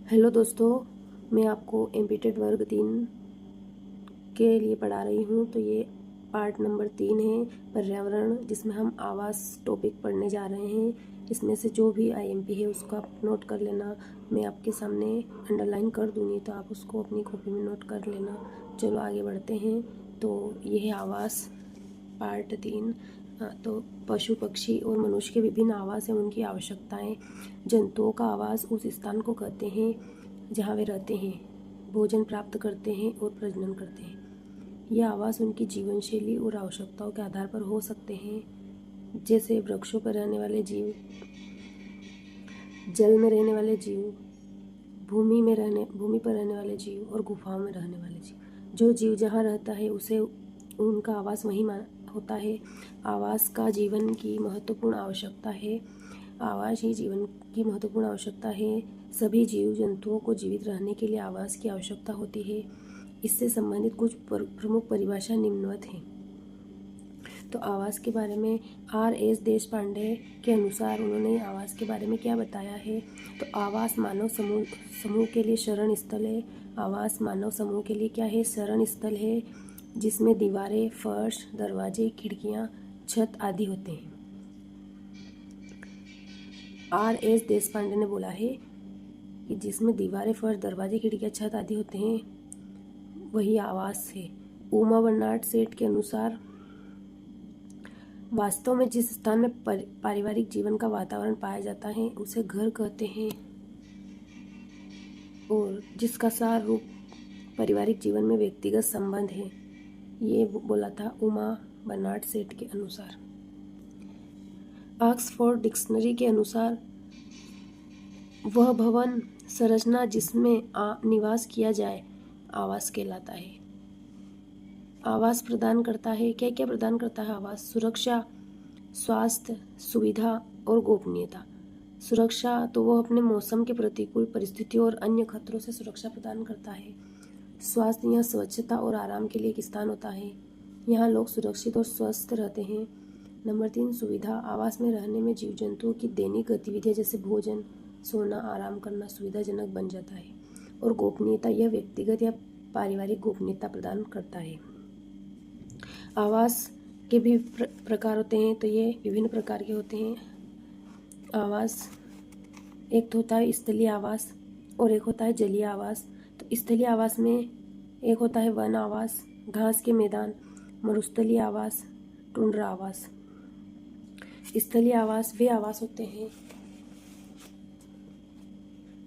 Hello दोस्तों, मैं आपको एमपीटेड वर्ग 3 के लिए पढ़ा रही हूँ। तो ये पार्ट नंबर 3 है पर्यावरण, जिसमें हम आवास टॉपिक पढ़ने जा रहे हैं। इसमें से जो भी आईएमपी है उसको आप नोट कर लेना। मैं आपके सामने अंडरलाइन कर दूँगी तो आप उसको अपनी कॉपी में नोट कर लेना। चलो आगे बढ़ते हैं। तो ये है आवास पार्ट 3। तो पशु पक्षी और मनुष्य के विभिन्न आवास एवं उनकी आवश्यकताएं। जंतुओं का आवास उस स्थान को कहते हैं जहाँ वे रहते हैं, भोजन प्राप्त करते हैं और प्रजनन करते हैं। यह आवास उनकी जीवन शैली और आवश्यकताओं के आधार पर हो सकते हैं, जैसे वृक्षों पर रहने वाले जीव, जल में रहने वाले जीव, भूमि पर रहने वाले जीव और गुफाओं में रहने वाले जीव। जो जीव जहाँ रहता है उसे उनका आवास वहीं होता है। आवास का जीवन की महत्वपूर्ण आवश्यकता है। आवास ही जीवन की महत्वपूर्ण आवश्यकता है। सभी जीव जंतुओं को जीवित रहने के लिए आवास की आवश्यकता होती है। इससे संबंधित कुछ प्रमुख परिभाषा निम्नवत हैं। तो आवास के बारे में R.S. देशपांडे के अनुसार उन्होंने आवास के बारे में क्या बताया है। तो आवास मानव समूह के लिए शरण स्थल है। आवास मानव समूह के लिए क्या है? शरण स्थल है, जिसमें दीवारें, फर्श, दरवाजे, खिड़कियां, छत आदि होते हैं। R.S. देशपांडे ने बोला है कि जिसमें दीवारें, फर्श, दरवाजे, खिड़कियां, छत आदि होते हैं वही आवास है। उमा बर्नार्ड सेठ के अनुसार वास्तव में जिस स्थान में पारिवारिक जीवन का वातावरण पाया जाता है उसे घर कहते हैं, और जिसका सार रूप पारिवारिक जीवन में व्यक्तिगत संबंध है। ये बोला था उमा बर्नार्ड सेठ के अनुसार। ऑक्सफोर्ड डिक्शनरी के अनुसार वह भवन संरचना जिसमें निवास किया जाए आवास कहलाता है। आवास प्रदान करता है, क्या क्या प्रदान करता है आवास? सुरक्षा, स्वास्थ्य, सुविधा और गोपनीयता। सुरक्षा तो वो अपने मौसम के प्रतिकूल परिस्थितियों और अन्य खतरों से सुरक्षा प्रदान करता है। स्वास्थ्य, यह स्वच्छता और आराम के लिए एक स्थान होता है। यहाँ लोग सुरक्षित और स्वस्थ रहते हैं। नंबर 3, सुविधा। आवास में रहने में जीव जंतुओं की दैनिक गतिविधियाँ जैसे भोजन, सोना, आराम करना सुविधाजनक बन जाता है। और गोपनीयता, यह व्यक्तिगत या पारिवारिक गोपनीयता प्रदान करता है। आवास के भी प्रकार होते हैं, तो ये विभिन्न प्रकार के होते हैं आवास। एक तो होता है स्थलीय आवास और एक होता है जलीय आवास। तो स्थलीय आवास में एक होता है वन आवास, घास के मैदान, मरुस्थलीय आवास, टुंड्रा आवास। स्थलीय आवास वे आवास होते हैं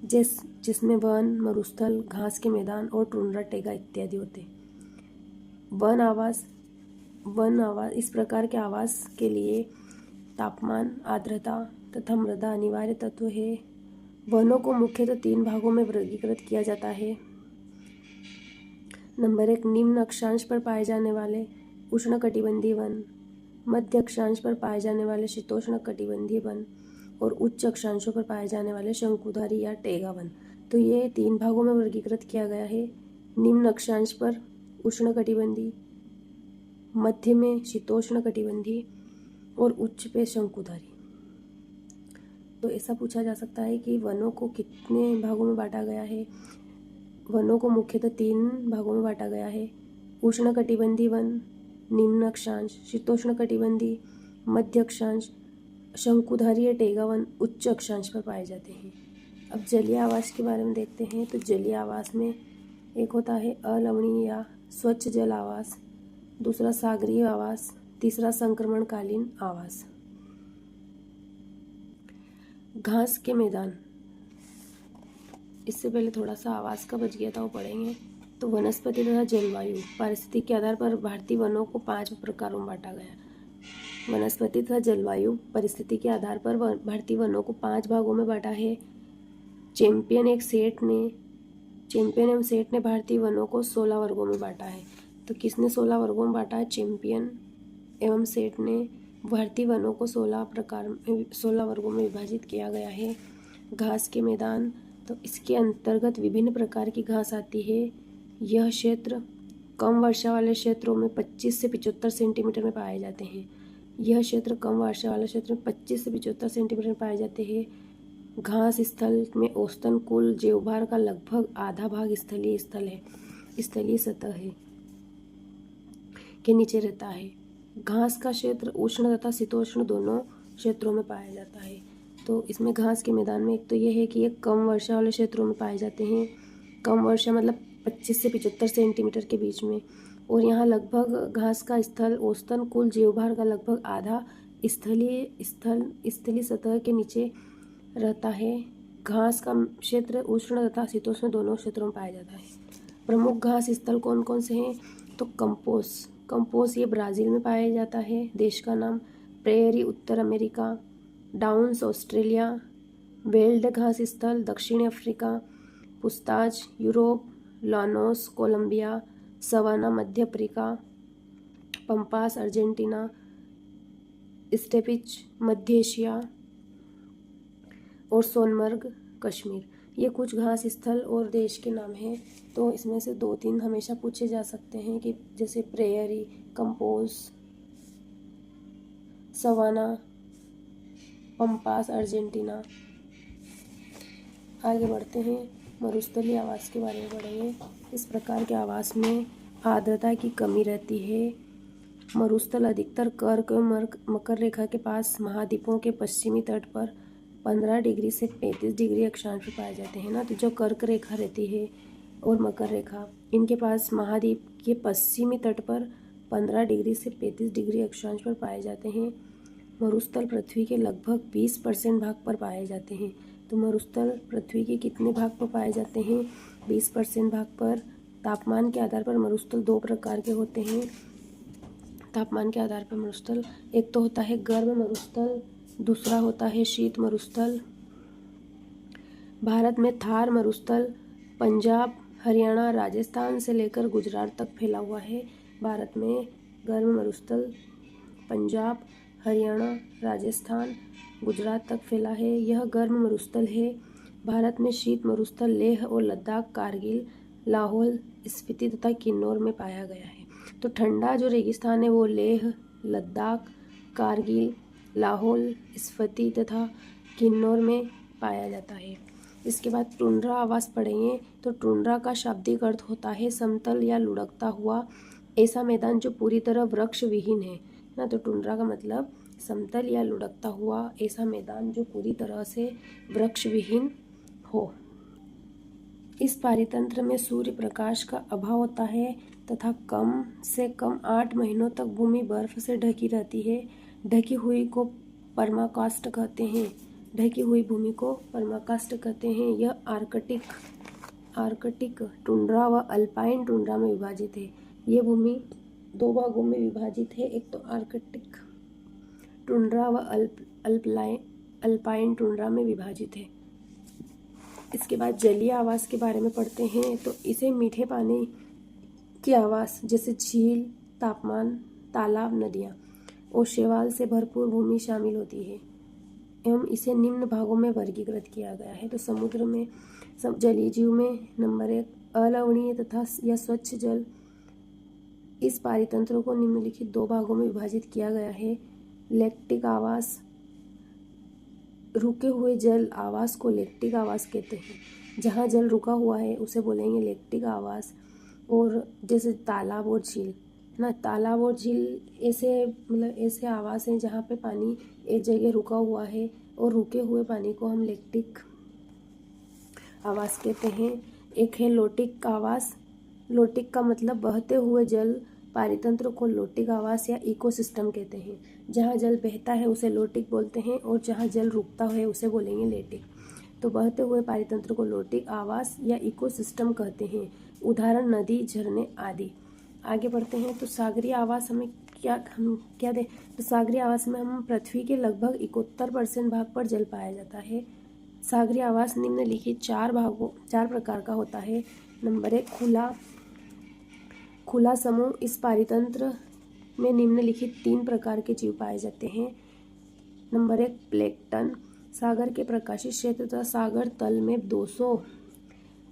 जिसमें वन, मरुस्थल, घास के मैदान और टुंड्रा टेगा इत्यादि होते हैं। वन आवास इस प्रकार के आवास के लिए तापमान, आर्द्रता तथा मृदा अनिवार्य तत्व है। वनों को मुख्यतः 3 भागों में वर्गीकृत किया जाता है। नंबर 1, निम्न अक्षांश पर पाए जाने वाले उष्णकटिबंधीय वन, मध्य अक्षांश पर पाए जाने वाले शीतोष्ण कटिबंधीय वन और उच्च अक्षांशों पर पाए जाने वाले शंकुधारी या टेगा वन। तो ये 3 भागों में वर्गीकृत किया गया है। निम्न अक्षांश पर उष्णकटिबंधीय, मध्य में शीतोष्ण कटिबंधीय और उच्च पे शंकुधारी। तो ऐसा पूछा जा सकता है कि वनों को कितने भागों में बांटा गया है? वनों को मुख्यतः 3 भागों में बांटा गया है। उष्णकटिबंधीय वन निम्न अक्षांश, शीतोष्ण कटिबंधीय मध्य अक्षांश, शंकुधारीय टेगा वन उच्च अक्षांश पर पाए जाते हैं। अब जलीय आवास के बारे में देखते हैं। तो जलीय आवास में एक होता है अलवणीय या स्वच्छ जल आवास, दूसरा सागरीय आवास, तीसरा संक्रमणकालीन आवास। घास के मैदान, इससे पहले थोड़ा सा आवास का बच गया था, वो पढ़ेंगे। तो वनस्पति तथा जलवायु पारिस्थितिक के आधार पर भारतीय वनों को 5 प्रकारों में बांटा गया। वनस्पति तथा जलवायु परिस्थिति के आधार पर भारतीय वनों को 5 भागों में बांटा है। चैंपियन एवं सेठ ने भारतीय वनों को 16 वर्गों में बांटा है। तो किसने 16 वर्गों में बांटा है? चैंपियन एवं सेठ ने भारतीय वनों को 16 वर्गों में विभाजित किया गया है। घास के मैदान, तो इसके अंतर्गत विभिन्न प्रकार की घास आती है। यह क्षेत्र कम वर्षा वाले क्षेत्रों में 25 से 75 सेंटीमीटर में पाए जाते हैं। यह क्षेत्र कम वर्षा वाले क्षेत्र में 25 से 75 सेंटीमीटर में पाए जाते हैं। घास स्थल में औसतन कुल जीवभार का लगभग आधा भाग स्थलीय सतह है के नीचे रहता है। घास का क्षेत्र उष्ण तथा शीतोष्ण दोनों क्षेत्रों में पाया जाता है। तो इसमें घास के मैदान में एक तो ये है कि ये कम वर्षा वाले क्षेत्रों में पाए जाते हैं। कम वर्षा मतलब 25 से 75 सेंटीमीटर के बीच में। और यहाँ लगभग घास का स्थल औसतन कुल जीवभार का लगभग आधा स्थलीय सतह के नीचे रहता है। घास का क्षेत्र उष्ण तथा शीतोष्ण दोनों क्षेत्रों में पाया जाता है। प्रमुख घास स्थल कौन कौन से हैं? तो कंपोस ये ब्राज़ील में पाया जाता है। देश का नाम प्रेयरी उत्तर अमेरिका, डाउन्स ऑस्ट्रेलिया, वेल्ड घास स्थल दक्षिण Africa, पुस्ताज Europe, Llanos Colombia, savanna मध्य अफ्रीका, पंपास अर्जेंटीना, स्टेपिच मध्य एशिया और सोनमर्ग कश्मीर। ये कुछ घास स्थल और देश के नाम हैं। तो इसमें से 2-3 हमेशा पूछे जा सकते हैं कि जैसे prairie, campos, savanna, pampas Argentina. आगे बढ़ते हैं, मरुस्थलीय आवास के बारे में पढ़ेंगे। इस प्रकार के आवास में आर्द्रता की कमी रहती है। मरुस्थल अधिकतर कर्क और मकर रेखा के पास महाद्वीपों के पश्चिमी तट पर 15 डिग्री से 35 डिग्री अक्षांश पर पाए जाते हैं ना। तो जो कर्क रेखा रहती है और मकर रेखा, इनके पास महाद्वीप के पश्चिमी तट पर 15 डिग्री से 35 डिग्री अक्षांश पर पाए जाते हैं। मरुस्थल पृथ्वी के लगभग 20% भाग पर पाए जाते हैं। तो मरुस्थल पृथ्वी के कितने भाग पर पाए जाते हैं? 20% भाग पर। तापमान के आधार पर मरुस्थल 2 प्रकार के होते हैं। तापमान के आधार पर मरुस्थल, एक तो होता है गर्म मरुस्थल, दूसरा होता है शीत मरुस्थल। भारत में थार मरुस्थल पंजाब, हरियाणा, राजस्थान से लेकर गुजरात तक फैला हुआ है। भारत में गर्म मरुस्थल पंजाब, हरियाणा, राजस्थान, गुजरात तक फैला है। यह गर्म मरुस्थल है। भारत में शीत मरुस्थल लेह और लद्दाख, कारगिल, लाहौल, स्पीति तथा किन्नौर में पाया गया है। तो ठंडा जो रेगिस्तान है वो लेह, लद्दाख, कारगिल, लाहौल, स्पीति तथा किन्नौर में पाया जाता है। इसके बाद टुंड्रा आवास पढ़ेंगे। तो टुंड्रा का शाब्दिक अर्थ होता है समतल या लुढ़कता हुआ ऐसा मैदान जो पूरी तरह वृक्ष विहीन है ना। तो टुंड्रा का मतलब समतल या लुढ़कता हुआ ऐसा मैदान जो पूरी तरह से वृक्ष विहीन हो। इस पारितंत्र में सूर्य प्रकाश का अभाव होता है तथा कम से कम 8 महीनों तक भूमि बर्फ से ढकी रहती है। ढकी हुई को परमाकाष्ठ कहते हैं। ढकी हुई भूमि को परमाकाष्ठ कहते हैं। यह आर्कटिक टुंड्रा व अल्पाइन टुंड्रा में विभाजित है। ये भूमि 2 भागों में विभाजित है। एक तो आर्कटिक टुंड्रा व अल्पाइन टुंड्रा में विभाजित है। इसके बाद जलीय आवास के बारे में पढ़ते हैं। तो इसे मीठे पानी की आवास जैसे झील, तापमान, तालाब, नदियाँ और शैवाल से भरपूर भूमि शामिल होती है एवं इसे निम्न भागों में वर्गीकृत किया गया है। तो समुद्र में जलीय जीव में नंबर 1 अलवणीय तथा या स्वच्छ जल। इस पारितंत्र को निम्नलिखित 2 भागों में विभाजित किया गया है। लैक्टिक आवास, रुके हुए जल आवास को लैक्टिक आवास कहते हैं। जहाँ जल रुका हुआ है उसे बोलेंगे लैक्टिक आवास। और जैसे तालाब और झील ना, तालाब और झील ऐसे आवास हैं जहाँ पे पानी एक जगह रुका हुआ है और रुके हुए पानी को हम लैक्टिक आवास कहते हैं। एक है लोटिक आवास। लोटिक का मतलब बहते हुए जल पारितंत्र को लोटिक आवास या इकोसिस्टम कहते हैं। जहाँ जल बहता है उसे लोटिक बोलते हैं और जहाँ जल रुकता है उसे बोलेंगे लेटिक। तो बहते हुए पारितंत्र को लोटिक आवास या इकोसिस्टम कहते हैं। उदाहरण नदी, झरने आदि। आगे बढ़ते हैं। तो सागरीय आवास हम क्या दें? तो सागरीय आवास में हम पृथ्वी के लगभग 71% भाग पर जल पाया जाता है। सागरीय आवास निम्नलिखित 4 प्रकार का होता है। नंबर 1 खुला समूह। इस पारितंत्र में निम्नलिखित 3 प्रकार के जीव पाए जाते हैं। Number 1 plankton. सागर के प्रकाशित क्षेत्र तथा सागर तल में 200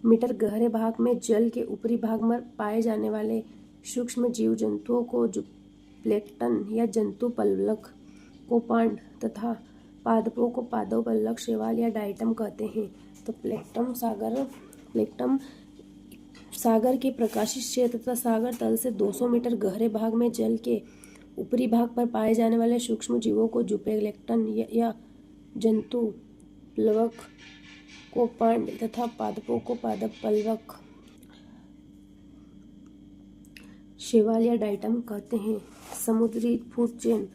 मीटर गहरे भाग में जल के ऊपरी भाग में पाए जाने वाले सूक्ष्म जीव जंतुओं को प्लैंकटन या जंतु पल्वक, कोपांड तथा पादपों को पादोपल्लक, शैवाल या डाइटम कहते हैं। तो प्लेक्टम सागर के प्रकाशित क्षेत्र तथा सागर तल से 200 मीटर गहरे भाग में जल के ऊपरी भाग पर पाए जाने वाले सूक्ष्म जीवों को जूप्लेक्टन या जंतु प्लवक को पांड तथा पादपों को पादपल्लक, शैवाल या डाइटम कहते हैं। समुद्री फूड चेन।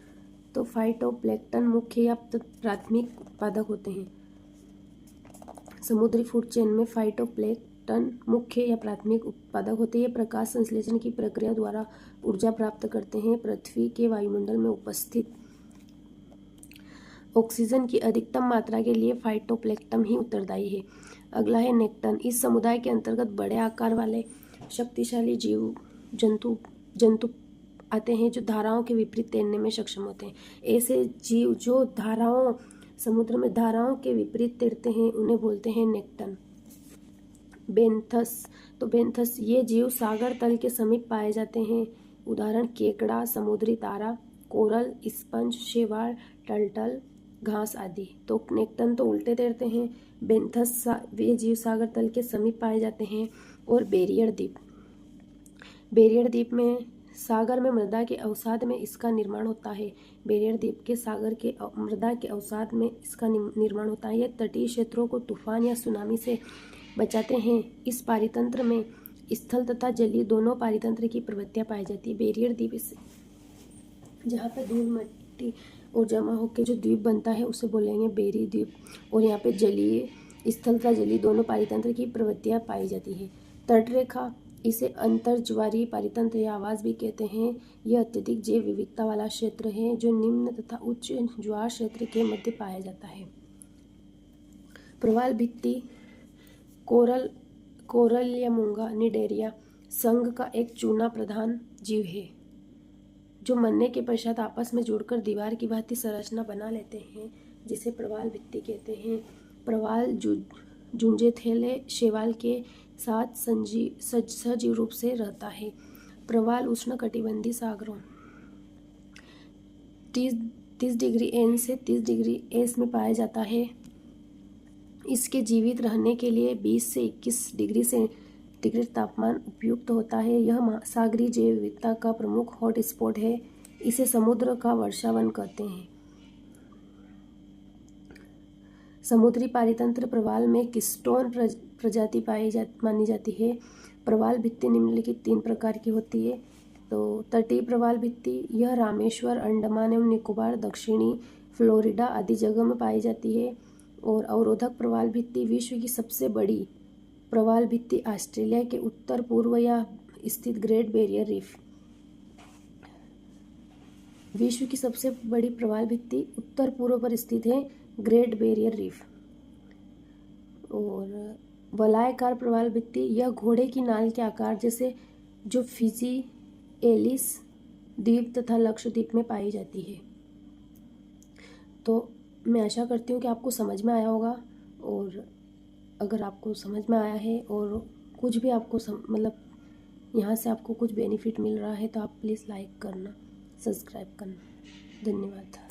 तो फाइटोप्लैंक्टन मुख्य या प्राथमिक उत्पादक होते हैं। समुद्री फूड चेन में फाइटोप्लैंक्टन मुख्य या प्राथमिक उत्पादक होते हैं। ये प्रकाश संश्लेषण की प्रक्रिया द्वारा ऊर्जा प्राप्त करते हैं। पृथ्वी के वायुमंडल में उपस्थित ऑक्सीजन की अधिकतम मात्रा के लिए फाइटोप्लैंक्टन ही उत्तरदायी है। अगला है नेक्टन। इस समुदाय के अंतर्गत बड़े आकार वाले शक्तिशाली जंतु आते हैं जो धाराओं के विपरीत तैरने में सक्षम होते हैं। ऐसे जीव जो समुद्र में धाराओं के विपरीत तैरते हैं उन्हें बोलते हैं नेक्टन। बेंथस ये जीव सागर तल के समीप पाए जाते हैं। उदाहरण केकड़ा, समुद्री तारा, कोरल, स्पंज, शैवाल, टर्टल, घास आदि। तो नेक्टन तो उल्टे तैरते हैं। बेंथस ये जीव सागर तल के समीप पाए जाते हैं। और बेरियर द्वीप में सागर में मृदा के अवसाद में इसका निर्माण होता है। बेरियर द्वीप के सागर के मृदा के अवसाद में इसका निर्माण होता है। यह तटीय क्षेत्रों को तूफान या सुनामी से बचाते हैं। इस पारितंत्र में स्थल तथा जलीय दोनों पारितंत्र की प्रवृत्तियां पाई जाती है। बेरियर द्वीप जहाँ पे धूल मिट्टी और जमा होकर जो द्वीप बनता है उसे बोलेंगे बेरी द्वीप। और यहाँ पे जलीय स्थल तथा जलीय दोनों पारितंत्र की प्रवृत्तियां पाई जाती है। तटरेखा, इसे अंतर्ज्वारीय पारितंत्र या आवास भी कहते हैं। यह अत्यधिक जैव विविधता वाला क्षेत्र है जो निम्न तथा उच्च ज्वार क्षेत्र के मध्य पाया जाता है। प्रवाल भित्ति, कोरल या मूंगा निडेरिया संघ का एक चूना प्रधान जीव है जो मरने के पश्चात आपस में जुड़कर दीवार की भांति संरचना बना लेते हैं, जिसे प्रवाल भित्ति कहते हैं। प्रवाल जूंजेथेले शैवाल के साथ सजीव रूप से रहता है। प्रवाल उष्णकटिबंधीय सागरों 30 डिग्री N से 30 डिग्री S में पाया जाता है। इसके जीवित रहने के लिए 20 से 21 डिग्री सेंटीग्रेड तापमान उपयुक्त होता है। यह सागरीय जैव विविधता का प्रमुख हॉट स्पॉट है। इसे समुद्र का वर्षावन कहते हैं। समुद्री पारितंत्र प्रवाल में किस्टोन प्रजाति मानी जाती है। प्रवाल भित्ति निम्नलिखित 3 प्रकार की होती है। तो तटीय प्रवाल भित्ति, यह रामेश्वर, अंडमान एवं निकोबार, दक्षिणी फ्लोरिडा आदि जगह में पाई जाती है। और अवरोधक प्रवाल भित्ति, विश्व की सबसे बड़ी प्रवाल भित्ति ऑस्ट्रेलिया के उत्तर पूर्व या स्थित ग्रेट बैरियर रीफ। विश्व की सबसे बड़ी प्रवाल भित्ति उत्तर पूर्व पर स्थित है, ग्रेट बैरियर रीफ। और वलयाकार प्रवाल भित्ति, यह घोड़े की नाल के आकार जैसे जो फिजी, एलिस द्वीप तथा लक्षद्वीप में पाई जाती है। तो मैं आशा करती हूँ कि आपको समझ में आया होगा। और अगर आपको समझ में आया है और कुछ भी आपको मतलब यहाँ से आपको कुछ बेनिफिट मिल रहा है तो आप प्लीज़ लाइक करना, सब्सक्राइब करना। धन्यवाद।